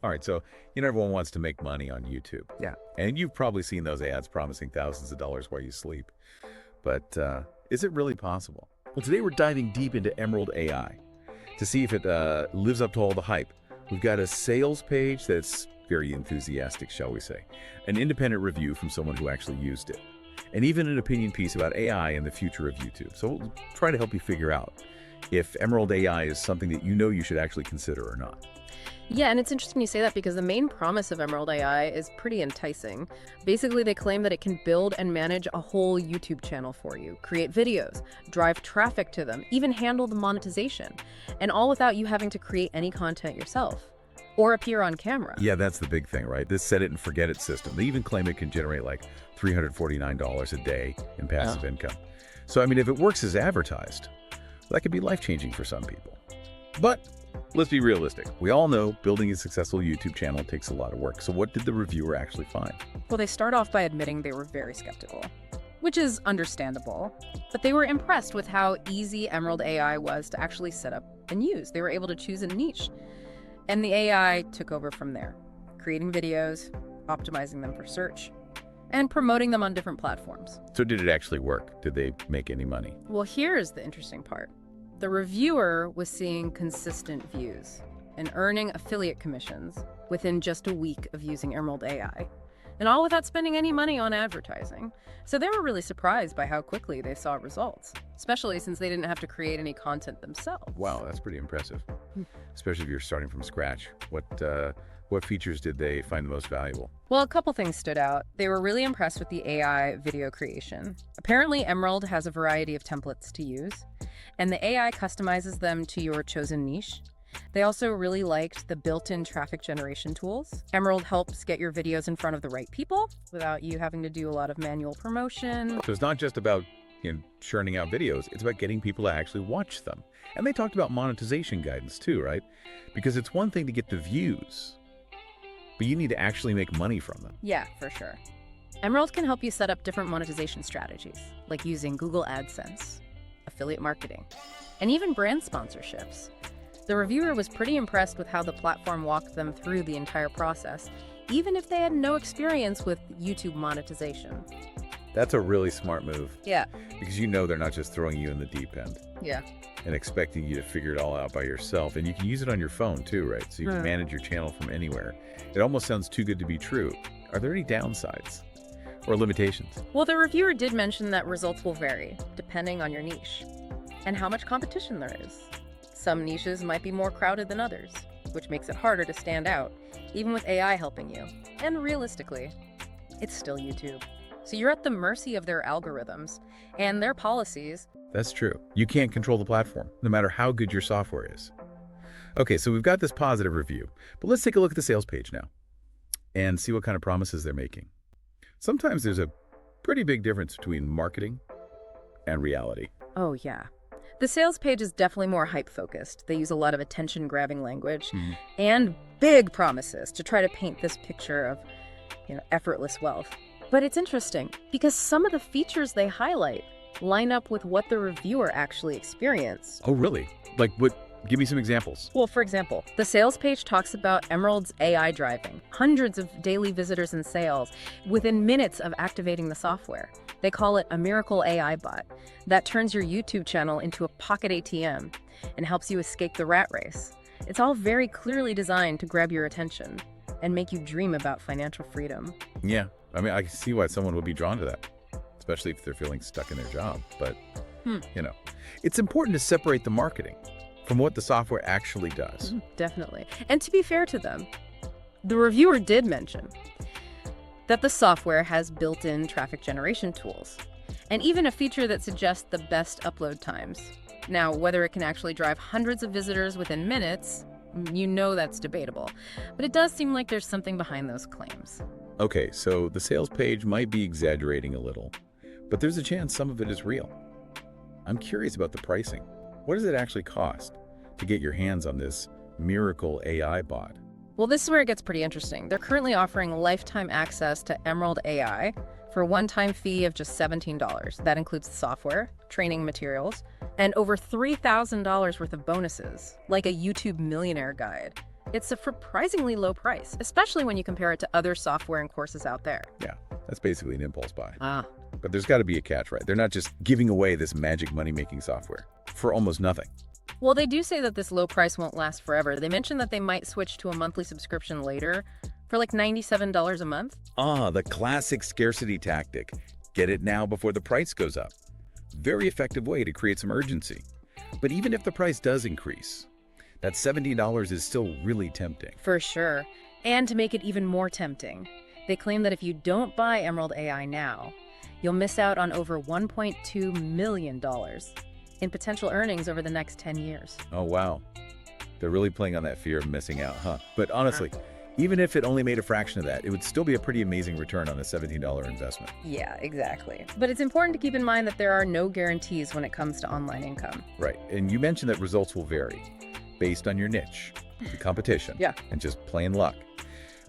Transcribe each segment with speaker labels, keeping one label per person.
Speaker 1: All right, so everyone wants to make money on YouTube.
Speaker 2: Yeah.
Speaker 1: And you've probably seen those ads promising thousands of dollars while you sleep. But is it really possible? Well, today we're diving deep into Emerald AI to see if it lives up to all the hype. We've got a sales page that's very enthusiastic, shall we say, an independent review from someone who actually used it, and even an opinion piece about AI and the future of YouTube. So we'll try to help you figure out if Emerald AI is something that you should actually consider or not.
Speaker 3: Yeah, and it's interesting you say that because the main promise of Emerald AI is pretty enticing. Basically, they claim that it can build and manage a whole YouTube channel for you, create videos, drive traffic to them, even handle the monetization, and all without you having to create any content yourself or appear on camera.
Speaker 1: Yeah, that's the big thing, right? This set it and forget it system. They even claim it can generate like $349 a day in passive income. So, I mean, if it works as advertised, that could be life-changing for some people. But let's be realistic. We all know building a successful YouTube channel takes a lot of work. So what did the reviewer actually find?
Speaker 3: Well, they start off by admitting they were very skeptical, which is understandable, but they were impressed with how easy Emerald AI was to actually set up and use. They were able to choose a niche, and the AI took over from there, creating videos, optimizing them for search, and promoting them on different platforms.
Speaker 1: So did it actually work? Did they make any money?
Speaker 3: Well, here's the interesting part. The reviewer was seeing consistent views and earning affiliate commissions within just a week of using Emerald AI, and all without spending any money on advertising. So they were really surprised by how quickly they saw results, especially since they didn't have to create any content themselves.
Speaker 1: Wow, that's pretty impressive, especially if you're starting from scratch. What features did they find the most valuable?
Speaker 3: Well, a couple things stood out. They were really impressed with the AI video creation. Apparently, Emerald has a variety of templates to use, and the AI customizes them to your chosen niche. They also really liked the built-in traffic generation tools. Emerald helps get your videos in front of the right people without you having to do a lot of manual promotion.
Speaker 1: So it's not just about churning out videos, it's about getting people to actually watch them. And they talked about monetization guidance too, right? Because it's one thing to get the views, but you need to actually make money from them.
Speaker 3: Yeah, for sure. Emerald can help you set up different monetization strategies, like using Google AdSense, affiliate marketing, and even brand sponsorships. The reviewer was pretty impressed with how the platform walked them through the entire process, even if they had no experience with YouTube monetization.
Speaker 1: That's a really smart move.
Speaker 3: Yeah.
Speaker 1: Because they're not just throwing you in the deep end.
Speaker 3: Yeah.
Speaker 1: And expecting you to figure it all out by yourself. And you can use it on your phone too, right? So you can manage your channel from anywhere. It almost sounds too good to be true. Are there any downsides or limitations?
Speaker 3: Well, the reviewer did mention that results will vary depending on your niche and how much competition there is. Some niches might be more crowded than others, which makes it harder to stand out, even with AI helping you. And realistically, it's still YouTube. So you're at the mercy of their algorithms and their policies.
Speaker 1: That's true. You can't control the platform, no matter how good your software is. Okay, so we've got this positive review, but let's take a look at the sales page now and see what kind of promises they're making. Sometimes there's a pretty big difference between marketing and reality.
Speaker 3: Oh, yeah. The sales page is definitely more hype-focused. They use a lot of attention-grabbing language and big promises to try to paint this picture of, effortless wealth. But it's interesting because some of the features they highlight line up with what the reviewer actually experienced.
Speaker 1: Oh, really? Like what? Give me some examples.
Speaker 3: Well, for example, the sales page talks about Emerald's AI driving hundreds of daily visitors and sales within minutes of activating the software. They call it a miracle AI bot that turns your YouTube channel into a pocket ATM and helps you escape the rat race. It's all very clearly designed to grab your attention and make you dream about financial freedom.
Speaker 1: Yeah, I mean, I can see why someone would be drawn to that, especially if they're feeling stuck in their job. But, it's important to separate the marketing from what the software actually does.
Speaker 3: Definitely. And to be fair to them, the reviewer did mention that the software has built-in traffic generation tools and even a feature that suggests the best upload times. Now, whether it can actually drive hundreds of visitors within minutes, that's debatable. But it does seem like there's something behind those claims.
Speaker 1: Okay, so the sales page might be exaggerating a little, but there's a chance some of it is real. I'm curious about the pricing. What does it actually cost to get your hands on this miracle AI bot?
Speaker 3: Well, this is where it gets pretty interesting. They're currently offering lifetime access to Emerald AI for a one-time fee of just $17. That includes the software, training materials, and over $3,000 worth of bonuses, like a YouTube millionaire guide It's a surprisingly low price, especially when you compare it to other software and courses out there.
Speaker 1: Yeah, that's basically an impulse buy.
Speaker 3: Ah.
Speaker 1: But there's got to be a catch, right? They're not just giving away this magic money-making software for almost nothing.
Speaker 3: Well, they do say that this low price won't last forever. They mentioned that they might switch to a monthly subscription later for like $97 a month.
Speaker 1: Ah, the classic scarcity tactic. Get it now before the price goes up. Very effective way to create some urgency. But even if the price does increase, that $17 is still really tempting.
Speaker 3: For sure. And to make it even more tempting, they claim that if you don't buy Emerald AI now, you'll miss out on over $1.2 million in potential earnings over the next 10 years.
Speaker 1: Oh, wow. They're really playing on that fear of missing out, huh? But honestly, even if it only made a fraction of that, it would still be a pretty amazing return on a $17 investment.
Speaker 3: Yeah, exactly. But it's important to keep in mind that there are no guarantees when it comes to online income.
Speaker 1: Right. And you mentioned that results will vary based on your niche, the competition,
Speaker 3: Yeah.
Speaker 1: and just plain luck.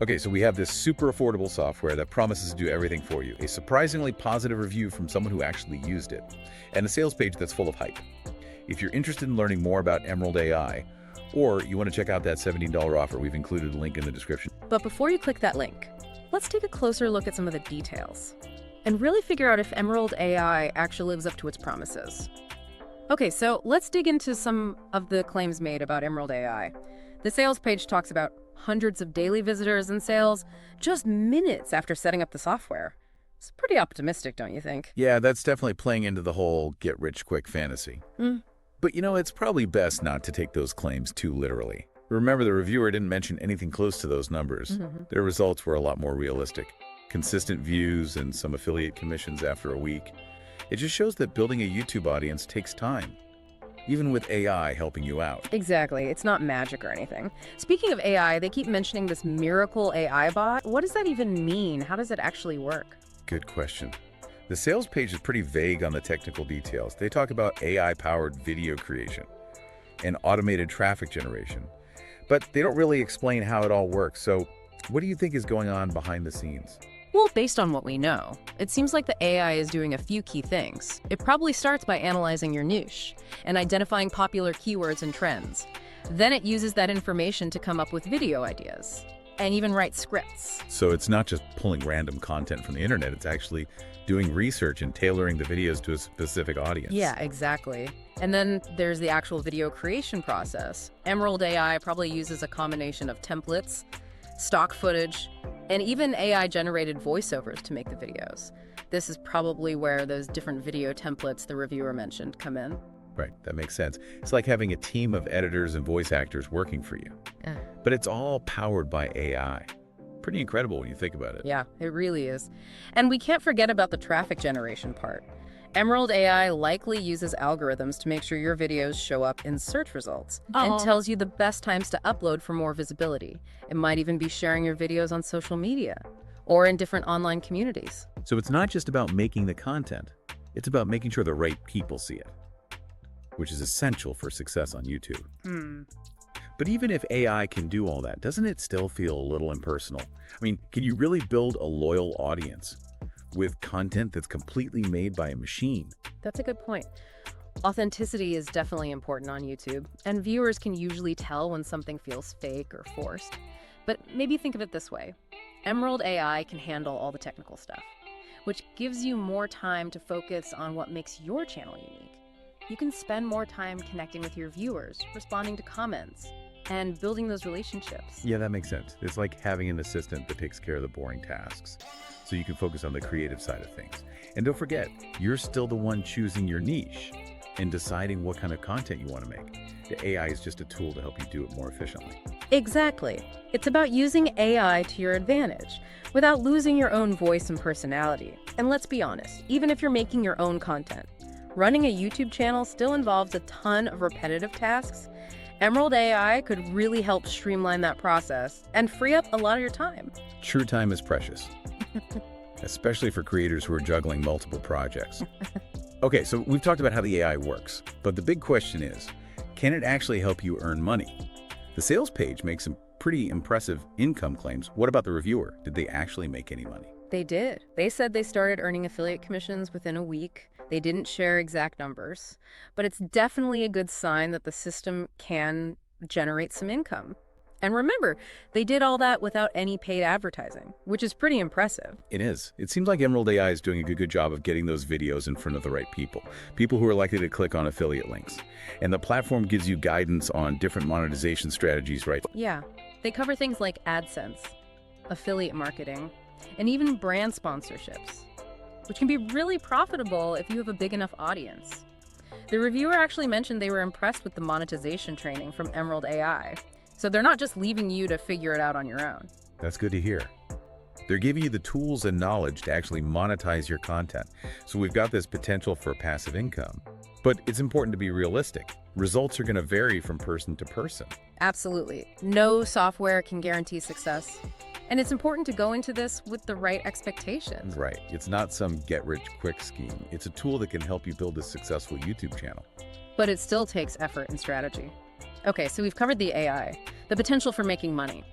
Speaker 1: Okay, so we have this super affordable software that promises to do everything for you, a surprisingly positive review from someone who actually used it, and a sales page that's full of hype. If you're interested in learning more about Emerald AI, or you want to check out that $17 offer, we've included a link in the description.
Speaker 3: But before you click that link, let's take a closer look at some of the details and really figure out if Emerald AI actually lives up to its promises. Okay, so let's dig into some of the claims made about Emerald AI. The sales page talks about hundreds of daily visitors and sales just minutes after setting up the software. It's pretty optimistic, don't you think?
Speaker 1: Yeah, that's definitely playing into the whole get-rich-quick fantasy. But it's probably best not to take those claims too literally. Remember, the reviewer didn't mention anything close to those numbers. Their results were a lot more realistic. Consistent views and some affiliate commissions after a week. It just shows that building a YouTube audience takes time, even with AI helping you out.
Speaker 3: Exactly. It's not magic or anything. Speaking of AI, they keep mentioning this miracle AI bot. What does that even mean? How does it actually work?
Speaker 1: Good question. The sales page is pretty vague on the technical details. They talk about AI-powered video creation and automated traffic generation, but they don't really explain how it all works. So what do you think is going on behind the scenes?
Speaker 3: Well, based on what we know, it seems like the AI is doing a few key things. It probably starts by analyzing your niche and identifying popular keywords and trends. Then it uses that information to come up with video ideas and even write scripts.
Speaker 1: So it's not just pulling random content from the internet, it's actually doing research and tailoring the videos to a specific audience.
Speaker 3: Yeah, exactly. And then there's the actual video creation process. Emerald AI probably uses a combination of templates, stock footage, and even AI-generated voiceovers to make the videos. This is probably where those different video templates the reviewer mentioned come in.
Speaker 1: Right, that makes sense. It's like having a team of editors and voice actors working for you. But it's all powered by AI. Pretty incredible when you think about it.
Speaker 3: Yeah, it really is. And we can't forget about the traffic generation part. Emerald AI likely uses algorithms to make sure your videos show up in search results and tells you the best times to upload for more visibility. It might even be sharing your videos on social media or in different online communities.
Speaker 1: So it's not just about making the content, it's about making sure the right people see it, which is essential for success on YouTube. But even if AI can do all that, doesn't it still feel a little impersonal? I mean, can you really build a loyal audience with content that's completely made by a machine?
Speaker 3: That's a good point. Authenticity is definitely important on YouTube, and viewers can usually tell when something feels fake or forced. But maybe think of it this way. Emerald AI can handle all the technical stuff, which gives you more time to focus on what makes your channel unique. You can spend more time connecting with your viewers, responding to comments, and building those relationships.
Speaker 1: Yeah, that makes sense. It's like having an assistant that takes care of the boring tasks, so you can focus on the creative side of things. And don't forget, you're still the one choosing your niche and deciding what kind of content you want to make. The AI is just a tool to help you do it more efficiently.
Speaker 3: Exactly. It's about using AI to your advantage without losing your own voice and personality. And let's be honest, even if you're making your own content, running a YouTube channel still involves a ton of repetitive tasks. Emerald AI could really help streamline that process and free up a lot of your time.
Speaker 1: True time is precious, especially for creators who are juggling multiple projects. Okay, so we've talked about how the AI works, but the big question is, can it actually help you earn money? The sales page makes some pretty impressive income claims. What about the reviewer? Did they actually make any money?
Speaker 3: They did. They said they started earning affiliate commissions within a week. They didn't share exact numbers, but it's definitely a good sign that the system can generate some income. And remember, they did all that without any paid advertising, which is pretty impressive.
Speaker 1: It is. It seems like Emerald AI is doing a good job of getting those videos in front of the right people who are likely to click on affiliate links. And the platform gives you guidance on different monetization strategies, right?
Speaker 3: Yeah, they cover things like AdSense, affiliate marketing, and even brand sponsorships, which can be really profitable if you have a big enough audience. The reviewer actually mentioned they were impressed with the monetization training from Emerald AI. So they're not just leaving you to figure it out on your own.
Speaker 1: That's good to hear. They're giving you the tools and knowledge to actually monetize your content. So we've got this potential for passive income. But it's important to be realistic. Results are going to vary from person to person.
Speaker 3: Absolutely. No software can guarantee success. And it's important to go into this with the right expectations.
Speaker 1: Right. It's not some get-rich-quick scheme. It's a tool that can help you build a successful YouTube channel.
Speaker 3: But it still takes effort and strategy. Okay, so we've covered the AI, the potential for making money.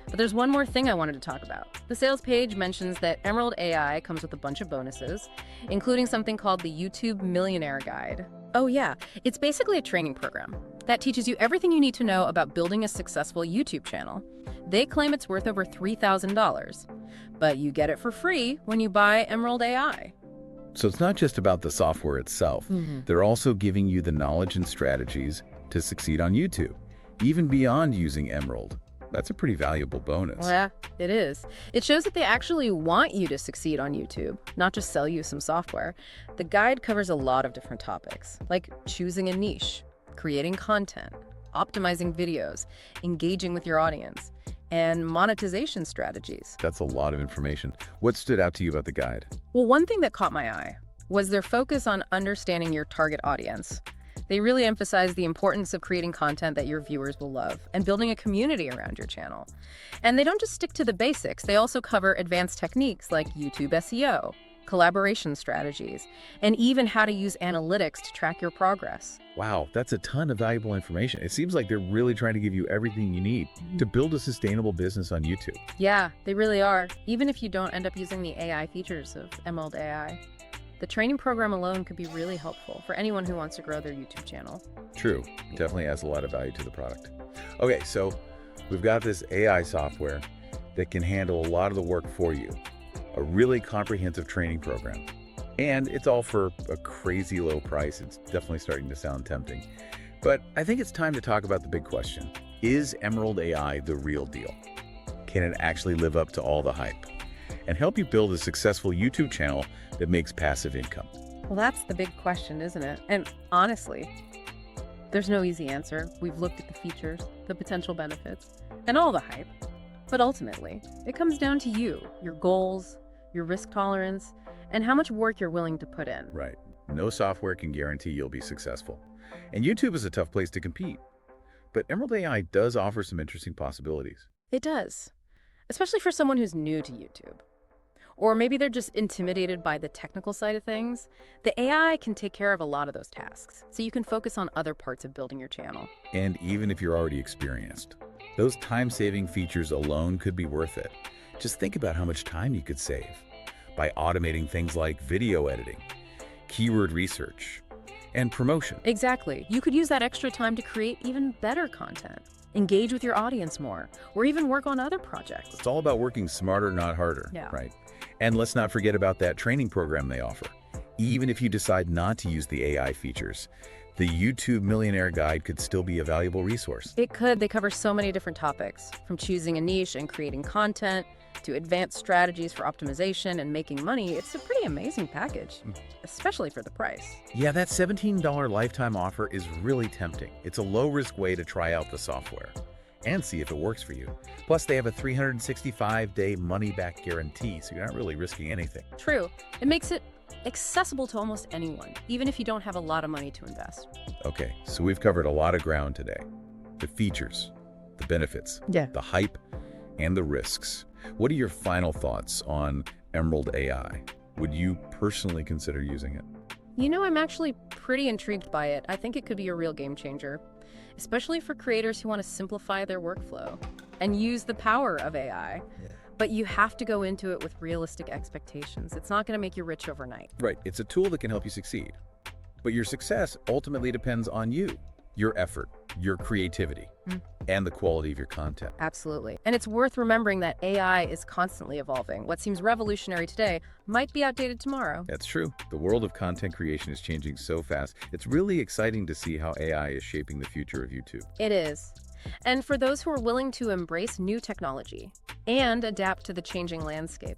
Speaker 3: But there's one more thing I wanted to talk about. The sales page mentions that Emerald AI comes with a bunch of bonuses, including something called the YouTube Millionaire Guide. Oh yeah, it's basically a training program that teaches you everything you need to know about building a successful YouTube channel. They claim it's worth over $3,000, but you get it for free when you buy Emerald AI.
Speaker 1: So it's not just about the software itself. They're also giving you the knowledge and strategies to succeed on YouTube, even beyond using Emerald. That's a pretty valuable bonus.
Speaker 3: Well, yeah, it is. It shows that they actually want you to succeed on YouTube, not just sell you some software. The guide covers a lot of different topics, like choosing a niche, creating content, optimizing videos, engaging with your audience, and monetization strategies.
Speaker 1: That's a lot of information. What stood out to you about the guide?
Speaker 3: Well, one thing that caught my eye was their focus on understanding your target audience. They really emphasize the importance of creating content that your viewers will love and building a community around your channel. And they don't just stick to the basics, they also cover advanced techniques like YouTube SEO, collaboration strategies, and even how to use analytics to track your progress.
Speaker 1: Wow, that's a ton of valuable information. It seems like they're really trying to give you everything you need to build a sustainable business on YouTube.
Speaker 3: Yeah, they really are. Even if you don't end up using the AI features of Emerald AI. The training program alone could be really helpful for anyone who wants to grow their YouTube channel.
Speaker 1: True. It definitely adds a lot of value to the product. Okay, so we've got this AI software that can handle a lot of the work for you. A really comprehensive training program. And it's all for a crazy low price. It's definitely starting to sound tempting. But I think it's time to talk about the big question. Is Emerald AI the real deal? Can it actually live up to all the hype and help you build a successful YouTube channel that makes passive income?
Speaker 3: Well, that's the big question, isn't it? And honestly, there's no easy answer. We've looked at the features, the potential benefits, and all the hype. But ultimately, it comes down to you, your goals, your risk tolerance, and how much work you're willing to put in.
Speaker 1: Right. No software can guarantee you'll be successful. And YouTube is a tough place to compete. But Emerald AI does offer some interesting possibilities.
Speaker 3: It does, especially for someone who's new to YouTube. Or maybe they're just intimidated by the technical side of things. The AI can take care of a lot of those tasks, so you can focus on other parts of building your channel.
Speaker 1: And even if you're already experienced, those time-saving features alone could be worth it. Just think about how much time you could save by automating things like video editing, keyword research, and promotion.
Speaker 3: Exactly. You could use that extra time to create even better content, engage with your audience more, or even work on other projects.
Speaker 1: It's all about working smarter, not harder, right? And let's not forget about that training program they offer. Even if you decide not to use the AI features, the YouTube Millionaire Guide could still be a valuable resource.
Speaker 3: It could. They cover so many different topics, from choosing a niche and creating content to advanced strategies for optimization and making money. It's a pretty amazing package, especially for the price.
Speaker 1: Yeah, that $17 lifetime offer is really tempting. It's a low-risk way to try out the software and see if it works for you. Plus, they have a 365-day money-back guarantee, so you're not really risking anything.
Speaker 3: True. It makes it accessible to almost anyone, even if you don't have a lot of money to invest.
Speaker 1: Okay, so we've covered a lot of ground today. The features, the benefits, the hype, and the risks. What are your final thoughts on Emerald AI? Would you personally consider using it?
Speaker 3: You know, I'm actually pretty intrigued by it. I think it could be a real game changer, especially for creators who want to simplify their workflow and use the power of AI. But you have to go into it with realistic expectations. It's not going to make you rich overnight.
Speaker 1: Right. It's a tool that can help you succeed. But your success ultimately depends on you. your effort, your creativity, and the quality of your content.
Speaker 3: Absolutely. And it's worth remembering that AI is constantly evolving. What seems revolutionary today might be outdated tomorrow.
Speaker 1: That's true. The world of content creation is changing so fast. It's really exciting to see how AI is shaping the future of YouTube.
Speaker 3: It is. And for those who are willing to embrace new technology and adapt to the changing landscape,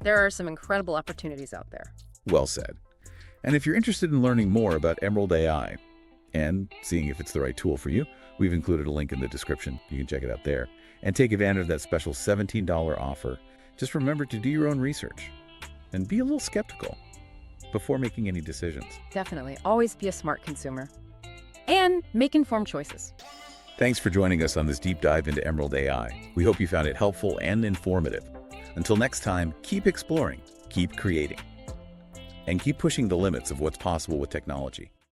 Speaker 3: there are some incredible opportunities out there.
Speaker 1: Well said. And if you're interested in learning more about Emerald AI and seeing if it's the right tool for you, we've included a link in the description. You can check it out there and take advantage of that special $17 offer. Just remember to do your own research and be a little skeptical before making any decisions.
Speaker 3: Definitely. Always be a smart consumer and make informed choices.
Speaker 1: Thanks for joining us on this deep dive into Emerald AI. We hope you found it helpful and informative. Until next time, keep exploring, keep creating, and keep pushing the limits of what's possible with technology.